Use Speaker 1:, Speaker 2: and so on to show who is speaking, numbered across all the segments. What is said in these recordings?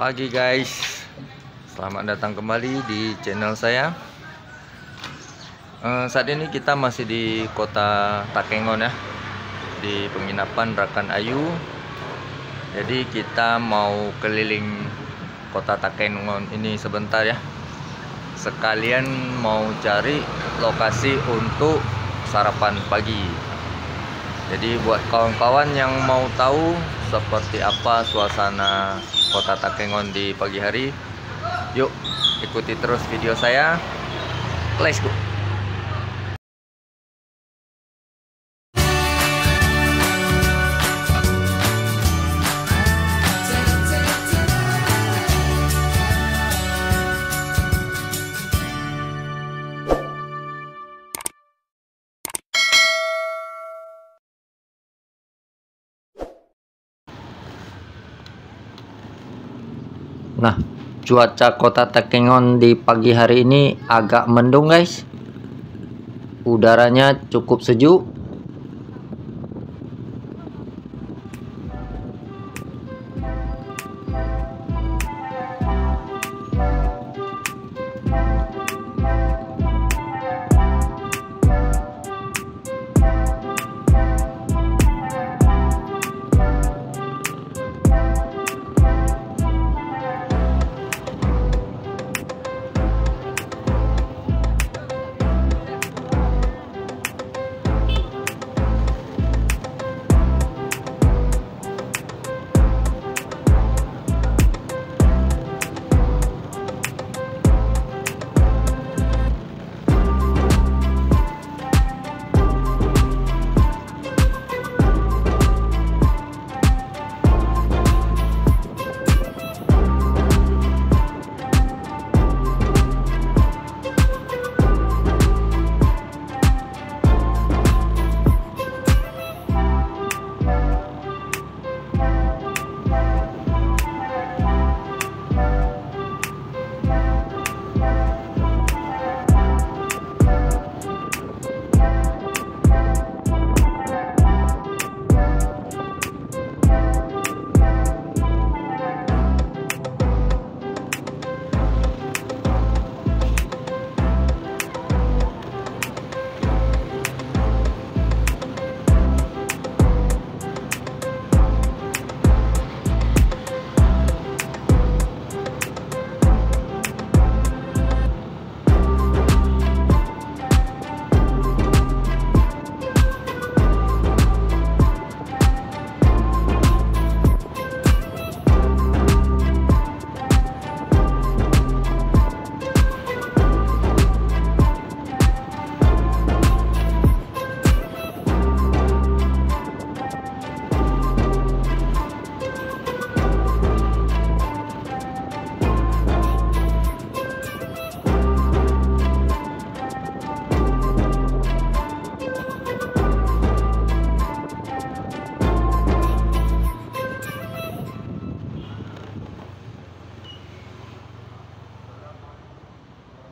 Speaker 1: Pagi guys, selamat datang kembali di channel saya. Saat ini kita masih di kota Takengon ya, di penginapan Rakan Ayu. Jadi kita mau keliling kota Takengon ini sebentar ya, sekalian mau cari lokasi untuk sarapan pagi. Jadi buat kawan-kawan yang mau tahu seperti apa suasana kota Takengon di pagi hari, yuk ikuti terus video saya. Let's go. Nah, cuaca kota Takengon di pagi hari ini agak mendung guys. Udaranya cukup sejuk.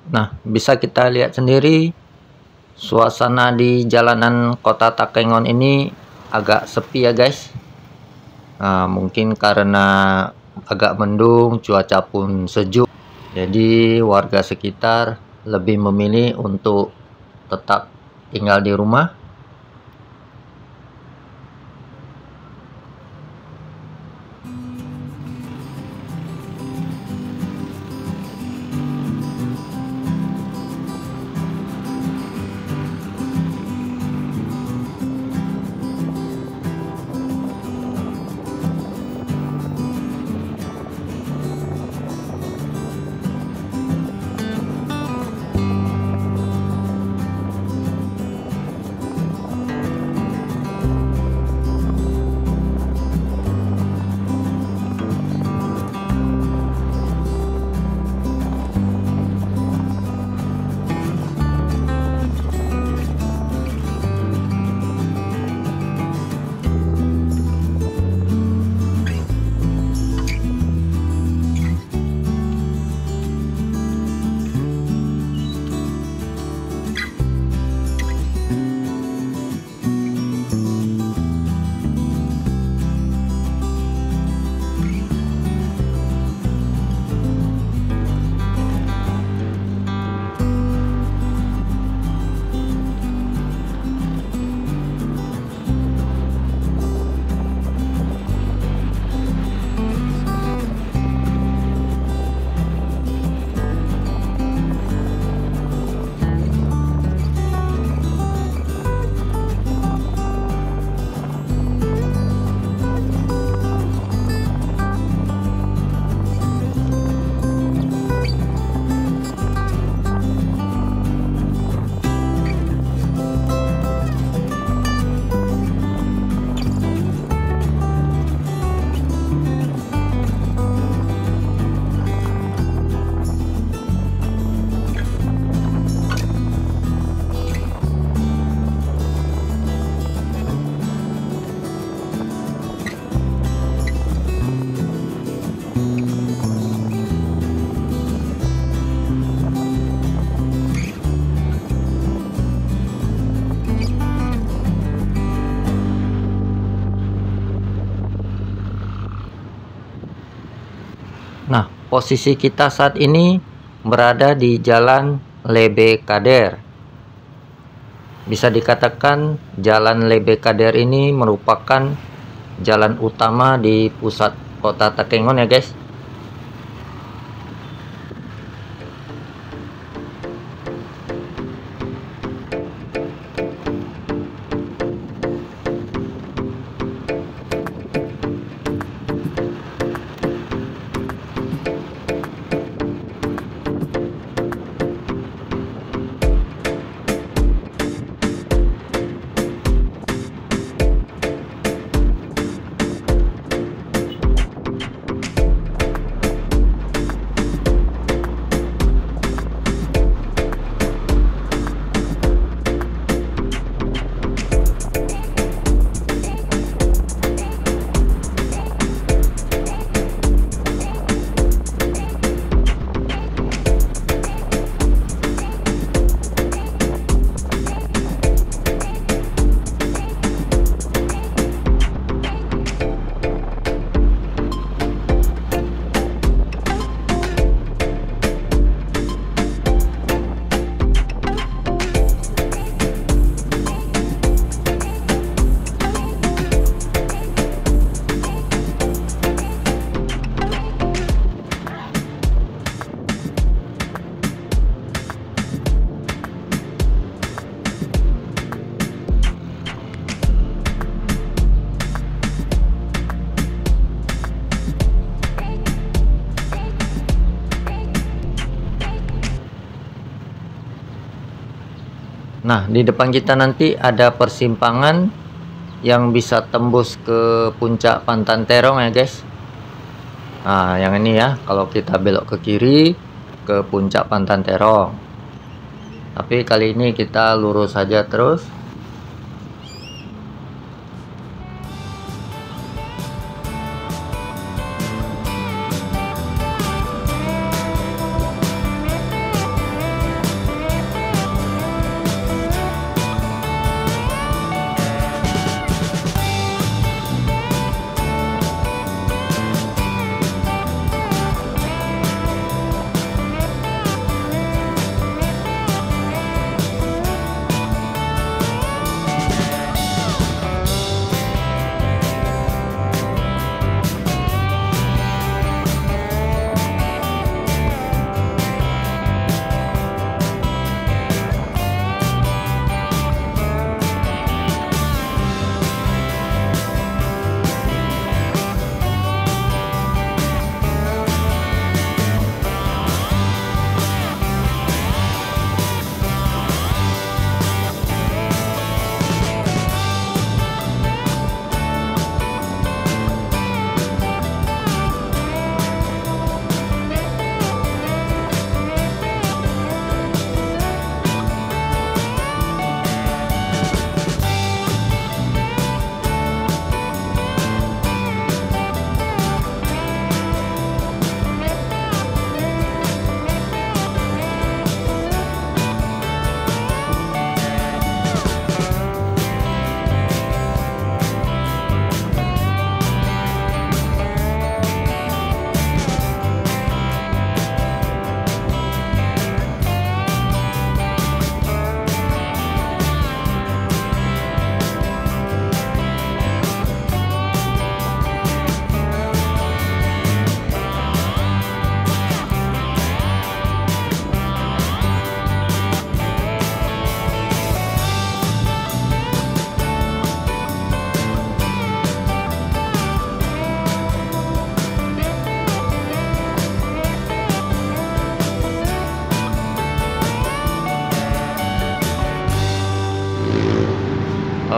Speaker 1: Nah, bisa kita lihat sendiri suasana di jalanan kota Takengon ini agak sepi ya guys. Nah, mungkin karena agak mendung, cuaca pun sejuk, jadi warga sekitar lebih memilih untuk tetap tinggal di rumah. posisi kita saat ini berada di Jalan Lebe Kader. Bisa dikatakan Jalan Lebe Kader ini merupakan jalan utama di pusat kota Takengon ya guys. Nah, di depan kita nanti ada persimpangan yang bisa tembus ke puncak Pantan Terong ya guys. Nah, yang ini ya, kalau kita belok ke kiri ke puncak Pantan Terong. Tapi kali ini kita lurus saja terus.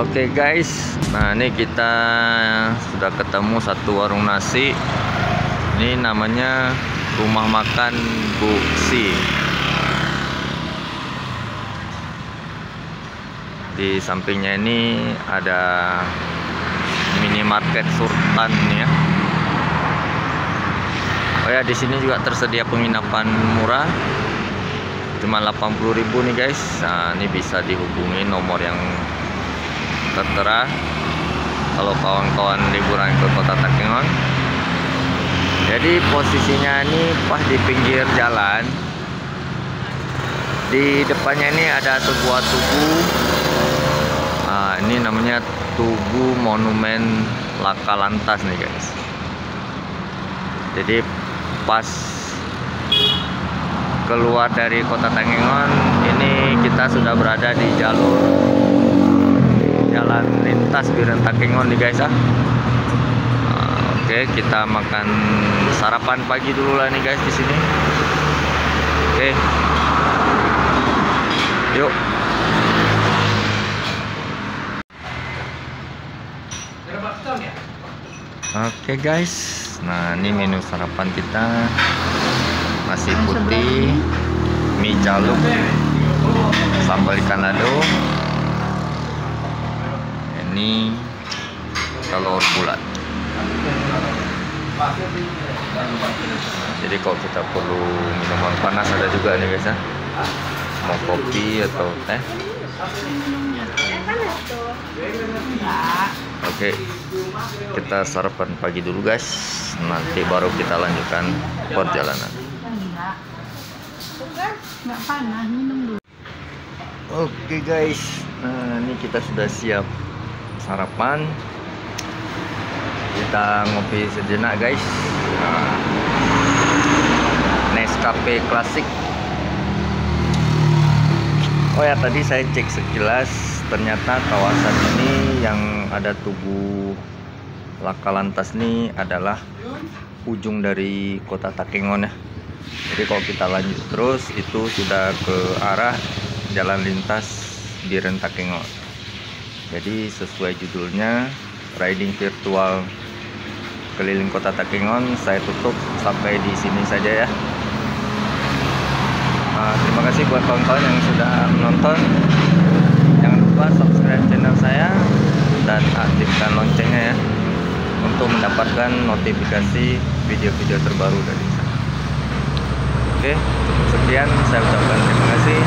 Speaker 1: Oke guys, nah ini kita sudah ketemu satu warung nasi. Ini namanya Rumah Makan Bu Si. Di sampingnya ini ada minimarket Sultan ya. Oh ya, di sini juga tersedia penginapan murah, cuma 80.000 nih guys. Nah, ini bisa dihubungi nomor yang tertera kalau kawan-kawan liburan ke Kota Takengon. Jadi posisinya ini pas di pinggir jalan. Di depannya ini ada sebuah tugu. Ini namanya Tugu Monumen Laka Lantas nih guys. Jadi pas keluar dari kota Takengon, ini kita sudah berada di jalur jalan lintas Biren Takengon nih guys. Oke, kita makan sarapan pagi dulu lah nih guys di sini. Oke, yuk. Oke guys, nah ini menu sarapan kita: nasi putih, mie caluk, sambal ikan lado, ini telur bulat. Jadi kalau kita perlu minuman panas ada juga nih guys ya, mau kopi atau teh. Oke, kita sarapan pagi dulu guys, nanti baru kita lanjutkan perjalanan.
Speaker 2: Nggak panas, minum dulu.
Speaker 1: Oke guys, nah ini kita sudah siap sarapan. Kita ngopi sejenak guys. Nescafe klasik. Oh ya, tadi saya cek sekilas, ternyata kawasan ini yang ada Tugu Laka Lantas ini adalah ujung dari kota Takengon ya. Jadi kalau kita lanjut terus itu sudah ke arah jalan lintas Biren Takengon. Jadi sesuai judulnya, riding virtual keliling kota Takengon, saya tutup sampai di sini saja ya. Terima kasih buat kawan-kawan yang sudah menonton. Jangan lupa subscribe channel saya dan aktifkan loncengnya ya, untuk mendapatkan notifikasi video-video terbaru dari saya. Oke, cukup sekian, saya ucapkan terima kasih.